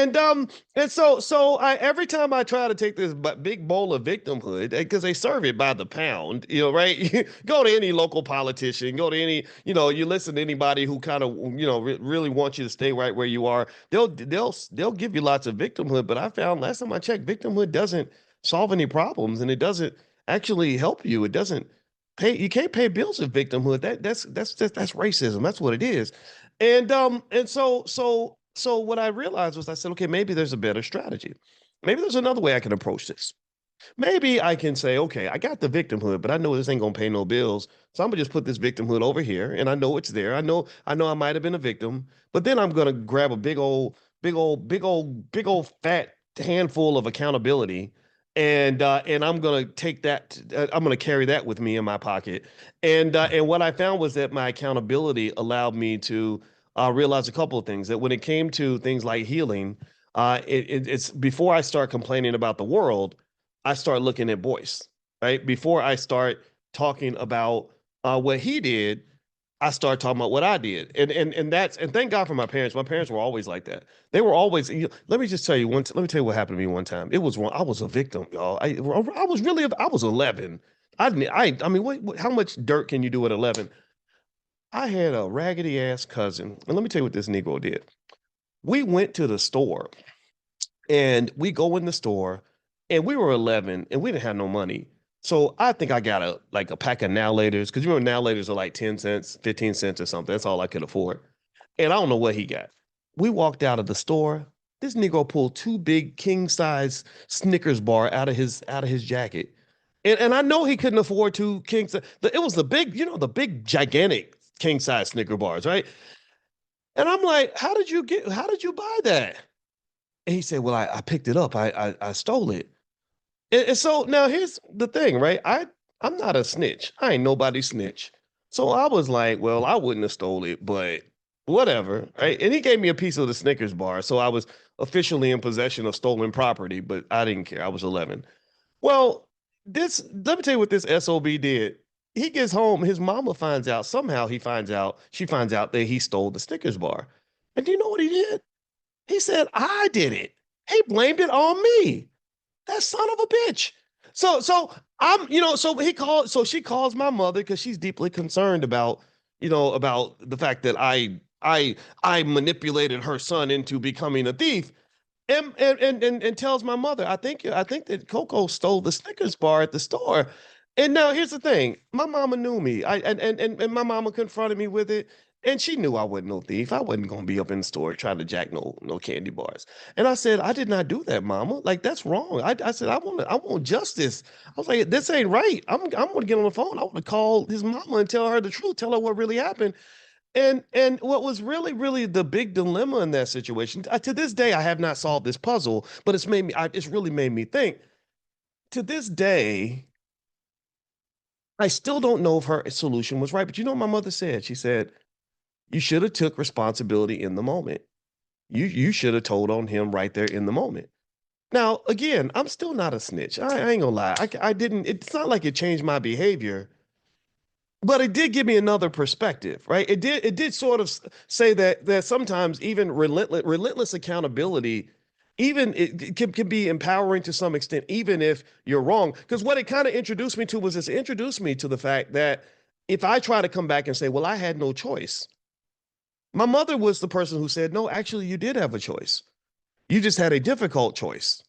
And I every time I try to take this big bowl of victimhood, because they serve it by the pound, right? You go to any local politician, go to any, you listen to anybody who kind of, really wants you to stay right where you are. They'll give you lots of victimhood, but I found last time I checked, victimhood doesn't solve any problems, and it doesn't actually help you. It doesn't pay. You can't pay bills with victimhood. That's racism. That's what it is. And what I realized was I said, okay, maybe there's a better strategy. Maybe there's another way I can approach this. Maybe I can say, okay, I got the victimhood, but I know this ain't gonna pay no bills. So I'm gonna just put this victimhood over here, and I know it's there. I know I might have been a victim, but then I'm gonna grab a big old fat handful of accountability, and I'm gonna take that. I'm gonna carry that with me in my pocket. And what I found was that my accountability allowed me to realize a couple of things. That when it came to things like healing, it's before I start complaining about the world. I start looking at Boyce, right? Before I start talking about what he did, I start talking about what I did. And thank God for my parents. My parents were always like that. They were always, let me just tell you let me tell you what happened to me one time. It was wrong. I was a victim, y'all. I was really, I was 11. I mean, how much dirt can you do at 11? I had a raggedy ass cousin. And let me tell you what this Negro did. We went to the store and we go in the store and we were 11 and we didn't have no money. So I think I got a pack of now laters because you remember now laters are like 10 cents, 15 cents or something. That's all I could afford. And I don't know what he got. We walked out of the store. This Negro pulled two big king size Snickers bar out of his jacket. And I know he couldn't afford two king size. It was the big, the big gigantic king size Snicker bars, right? And I'm like, how did you buy that? And he said, well, I picked it up. I stole it. And so now here's the thing, right? I'm not a snitch. I ain't nobody snitch. So I was like, well, I wouldn't have stole it, but whatever, right? And he gave me a piece of the Snickers bar, so I was officially in possession of stolen property, but I didn't care. I was 11. Well, this let me tell you what this SOB did. He gets home, his mama finds out, somehow she finds out that he stole the Snickers bar. And do you know what he did? He said, I did it. He blamed it on me. That son of a bitch. So she calls my mother because she's deeply concerned about the fact that I manipulated her son into becoming a thief. And tells my mother, I think that Coco stole the Snickers bar at the store. And now here's the thing. My mama knew me. And my mama confronted me with it. And she knew I wasn't no thief. I wasn't gonna be up in the store trying to jack no candy bars. And I said, I did not do that, mama. Like that's wrong. I said, I want justice. I was like, this ain't right. I'm gonna get on the phone. I want to call his mama and tell her the truth, tell her what really happened. And what was really the big dilemma in that situation, to this day, I have not solved this puzzle, but it's really made me think. To this day, I still don't know if her solution was right. But you know what my mother said? She said, you should have took responsibility in the moment. You should have told on him right there in the moment. Now, again, I'm still not a snitch. I ain't gonna lie. I didn't, it's not like it changed my behavior, but it did give me another perspective, right? It did sort of say that sometimes even relentless accountability, even it can be empowering to some extent, even if you're wrong. Because what it kind of introduced me to was this: it introduced me to the fact that if I try to come back and say, well, I had no choice, my mother was the person who said, no, actually, you did have a choice. You just had a difficult choice.